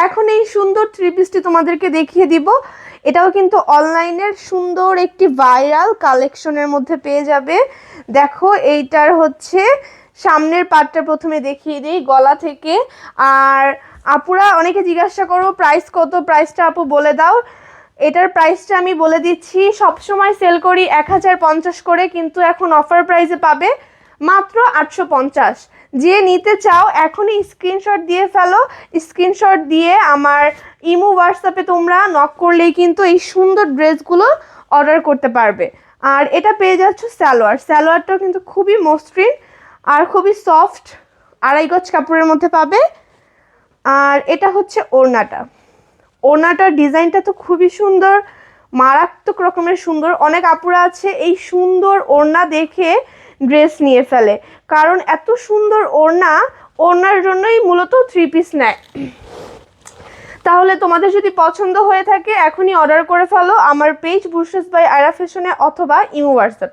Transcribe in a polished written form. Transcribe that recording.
এখন এই সুন্দর থ্রি পিসটি তোমাদেরকে দেখিয়ে দিব। এটাও কিন্তু অনলাইনের সুন্দর একটি ভাইরাল কালেকশনের মধ্যে পেয়ে যাবে। দেখো এইটার হচ্ছে সামনের পার্টটা প্রথমে দেখিয়ে দিই গলা থেকে। আর আপুরা অনেকে জিজ্ঞাসা করো প্রাইস কত, প্রাইসটা আপু বলে দাও। এটার প্রাইসটা আমি বলে দিচ্ছি, সবসময় সেল করি 1050 করে, কিন্তু এখন অফার প্রাইসে পাবে মাত্র 850। যে নিতে চাও এখনই স্ক্রিনশট দিয়ে ফেলো। স্ক্রিনশট দিয়ে আমার ইমো হোয়াটসঅ্যাপে তোমরা নক করলেই কিন্তু এই সুন্দর ড্রেসগুলো অর্ডার করতে পারবে। আর এটা পেয়ে যাচ্ছ সালোয়ারটাও কিন্তু খুবই মসৃণ আর খুবই সফট, 2.5 গজ কাপড়ের মধ্যে পাবে। আর এটা হচ্ছে ওড়নাটার ডিজাইনটা তো খুবই সুন্দর, মারাত্মক রকমের সুন্দর। অনেক আপুরা আছে এই সুন্দর ওড়না দেখে ড্রেস নিয়ে ফেলে, কারণ এত সুন্দর ওড়নার জন্যই মূলত থ্রি পিস নেয়। তাহলে তোমাদের যদি পছন্দ হয়ে থাকে এখনই অর্ডার করে ফেলো আমার পেজ বুশরাস বাই আয়রা ফ্যাশনে অথবা ইমো হোয়াটসঅ্যাপে।